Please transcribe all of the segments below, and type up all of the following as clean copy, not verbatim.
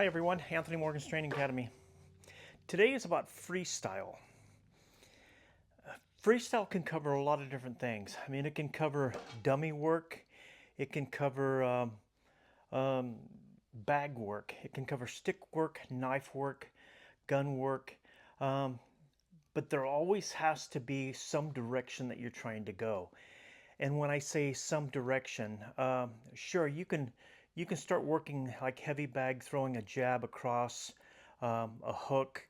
Hi everyone, Anthony Morgan's Training Academy. Today is about freestyle. Freestyle can cover a lot of different things. I mean, it can cover dummy work, it can cover um, bag work, it can cover stick work, knife work, gun work, um, but there always has to be some direction that you're trying to go. And when I say some direction, sure, you can start working like heavy bag, throwing a jab across a hook,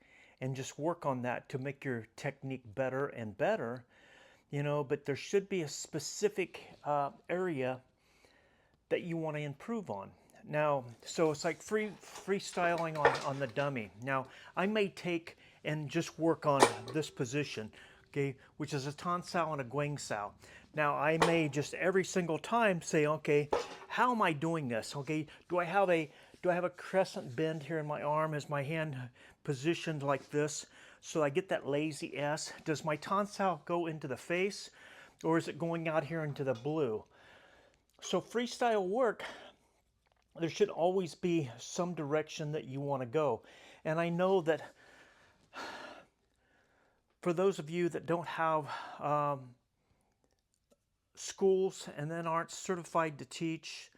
and just work on that to make your technique better and better. But there should be a specific area that you want to improve on. Now, so it's like freestyling on the dummy. Now, I may take and just work on this position, okay, which is a tan sao and a guang sao. Now, I may just every single time say, okay, how am I doing this? Okay, do I have a crescent bend here in my arm? Is my hand positioned like this so I get that lazy S? Does my tan sao go into the face, or is it going out here into the blue? So freestyle work, there should always be some direction that you want to go. And I know that for those of you that don't have schools and then aren't certified to teach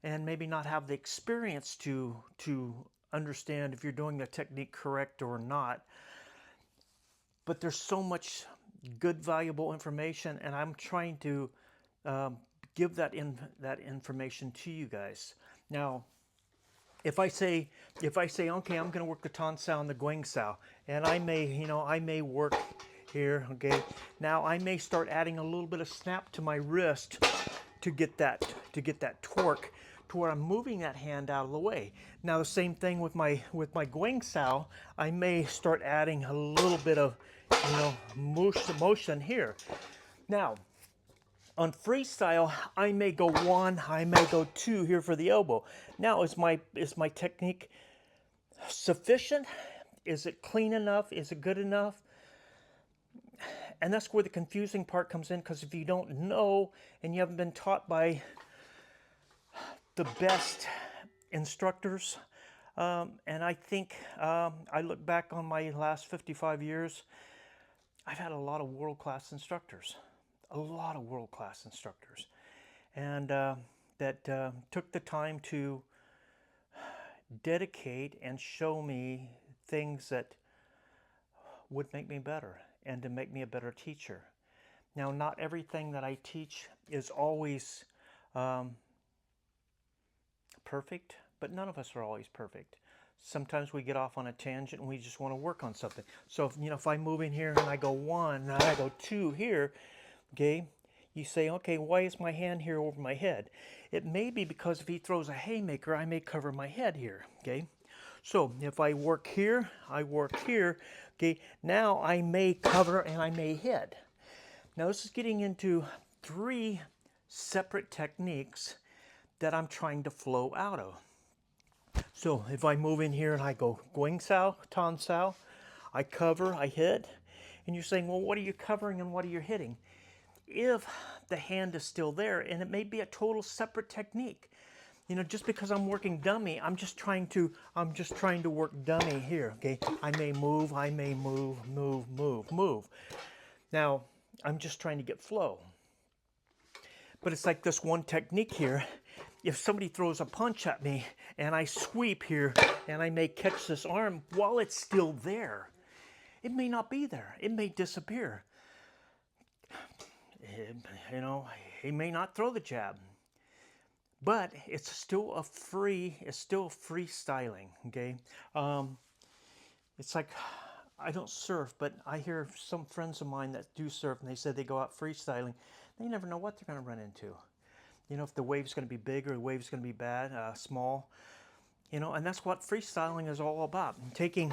and maybe not have the experience to understand if you're doing the technique correct or not, but there's so much good valuable information, and I'm trying to give that information to you guys. Now, if I say, okay, I'm going to work the tan sao and the guang sao, and I may work here, okay. Now I may start adding a little bit of snap to my wrist to get that torque to where I'm moving that hand out of the way. Now the same thing with my guang sao, I may start adding a little bit of motion here. Now, on freestyle, I may go one, I may go two here for the elbow. Now, is my technique sufficient? Is it clean enough? Is it good enough? And that's where the confusing part comes in, because if you don't know and you haven't been taught by the best instructors, and I think I look back on my last 55 years, I've had a lot of world-class instructors. And that took the time to dedicate and show me things that would make me better and to make me a better teacher. Now, not everything that I teach is always perfect, but none of us are always perfect. Sometimes we get off on a tangent and we just want to work on something. So if I move in here and I go one and I go two here, okay, you say, okay, why is my hand here over my head? It may be because if he throws a haymaker, I may cover my head here, okay? So if I work here, okay, now I may cover and I may hit. Now this is getting into three separate techniques that I'm trying to flow out of. So if I move in here and I go guang sao, tan sao, I cover, I hit, and you're saying, well, what are you covering and what are you hitting? If the hand is still there, and it may be a total separate technique. Just because I'm working dummy, I'm just trying to work dummy here, okay? I may move, move. Now, I'm just trying to get flow. But it's like this one technique here. If somebody throws a punch at me and I sweep here and I may catch this arm while it's still there, it may not be there. It may disappear. He may not throw the jab, but it's still freestyling, okay? It's like, I don't surf, but I hear some friends of mine that do surf, and they said they go out freestyling. They never know what they're going to run into. If the wave's going to be big or the wave's going to be bad, small. And that's what freestyling is all about. Taking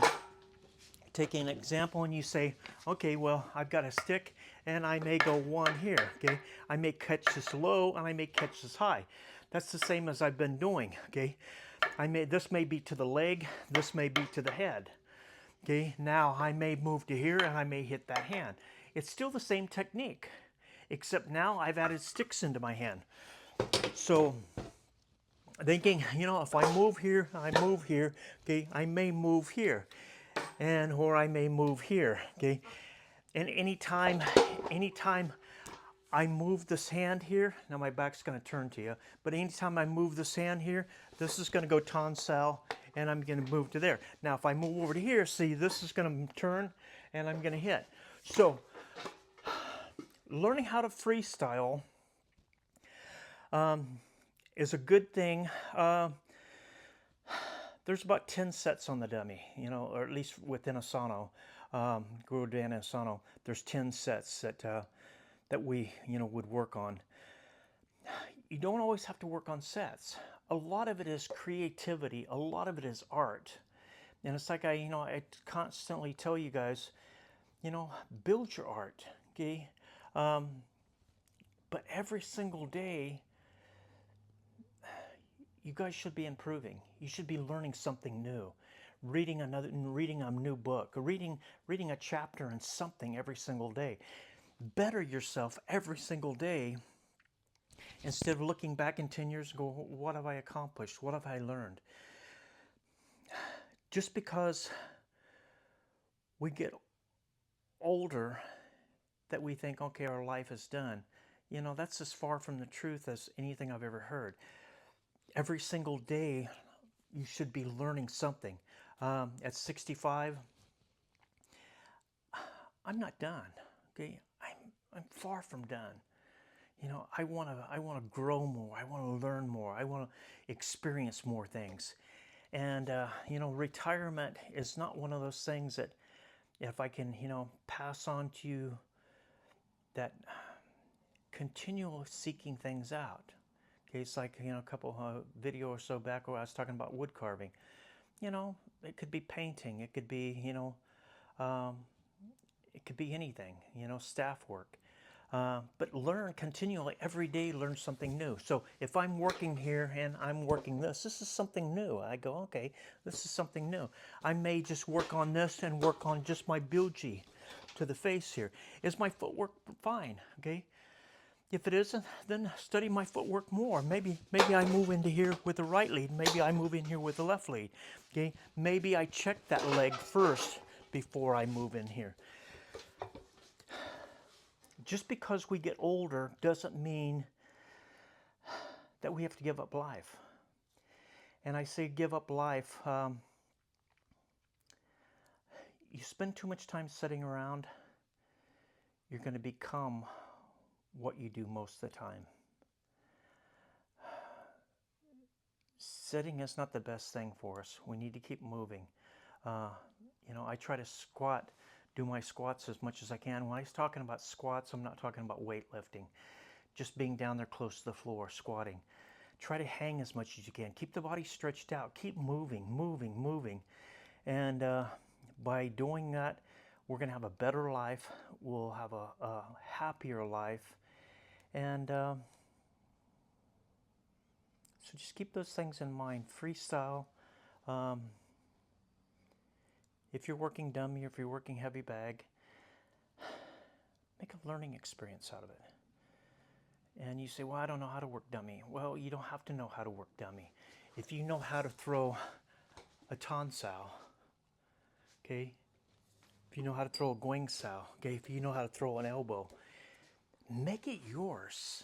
an example and you say, okay, well, I've got a stick and I may go one here, okay? I may catch this low and I may catch this high. That's the same as I've been doing, okay? This may be to the leg, this may be to the head. Okay, now I may move to here and I may hit that hand. It's still the same technique, except now I've added sticks into my hand. So thinking, if I move here, I move here, okay, I may move here, and or I may move here, okay. And anytime I move this hand here, now my back's going to turn to you, but anytime I move this hand here, this is going to go tonsile, and I'm going to move to there. Now, if I move over to here, see, this is going to turn, and I'm going to hit. So, learning how to freestyle is a good thing. There's about 10 sets on the dummy, or at least within Asano, Guru-Dan Asano. There's 10 sets that we, would work on. You don't always have to work on sets. A lot of it is creativity. A lot of it is art. And it's like I constantly tell you guys, build your art, okay? But every single day, you guys should be improving. You should be learning something new, reading a new book, reading a chapter in something every single day. Better yourself every single day instead of looking back in 10 years and go, what have I accomplished? What have I learned? Just because we get older that we think, okay, our life is done, that's as far from the truth as anything I've ever heard. Every single day, you should be learning something. At 65, I'm not done. Okay, I'm far from done. I want to grow more. I want to learn more. I want to experience more things. And retirement is not one of those things that if I can pass on to you that continual seeking things out. Okay, it's like a couple video or so back where I was talking about wood carving. It could be painting. It could be um, it could be anything. Staff work. But learn continually every day. Learn something new. So if I'm working here and I'm working this is something new. I go, okay, this is something new. I may just work on this and work on just my bilgi to the face here. Is my footwork fine? Okay. If it isn't, then study my footwork more. Maybe I move into here with the right lead. Maybe I move in here with the left lead. Okay. Maybe I check that leg first before I move in here. Just because we get older doesn't mean that we have to give up life. And I say give up life. You spend too much time sitting around, you're going to become what you do most of the time. Sitting is not the best thing for us. We need to keep moving. I try to do my squats as much as I can. When I was talking about squats, I'm not talking about weightlifting. Just being down there close to the floor, squatting. Try to hang as much as you can. Keep the body stretched out. Keep moving, moving, moving. And by doing that, we're going to have a better life. We'll have a happier life. And so just keep those things in mind. Freestyle. If you're working dummy, or if you're working heavy bag, make a learning experience out of it. And you say, well, I don't know how to work dummy. Well, you don't have to know how to work dummy. If you know how to throw a tonsile, okay? If you know how to throw a guingsao, okay? If you know how to throw an elbow, make it yours,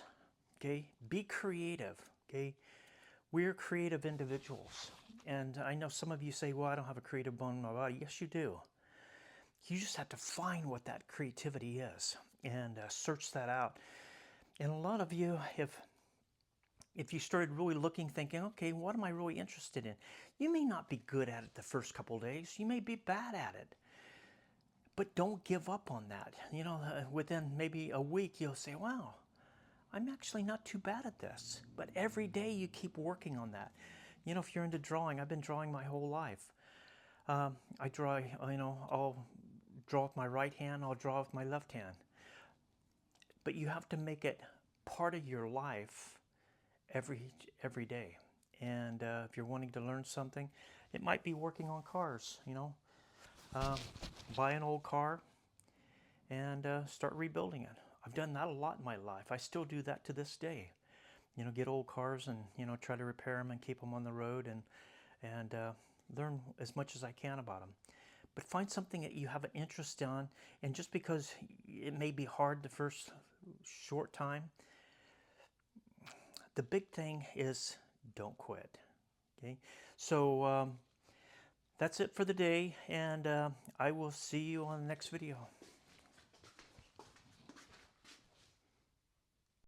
okay? Be creative, okay? We're creative individuals. And I know some of you say, well, I don't have a creative bone in my body. Yes, you do. You just have to find what that creativity is and search that out. And a lot of you, if you started really looking, thinking, okay, what am I really interested in? You may not be good at it the first couple days. You may be bad at it. But don't give up on that. Within maybe a week, you'll say, wow, I'm actually not too bad at this. But every day you keep working on that. If you're into drawing, I've been drawing my whole life. I draw, I'll draw with my right hand, I'll draw with my left hand. But you have to make it part of your life every day. And if you're wanting to learn something, it might be working on cars, buy an old car and start rebuilding it. I've done that a lot in my life. I still do that to this day. you know, get old cars and, you know, try to repair them and keep them on the road, and learn as much as I can about them. But find something that you have an interest in, and just because it may be hard the first short time, the big thing is don't quit. Okay, so that's it for the day, and I will see you on the next video.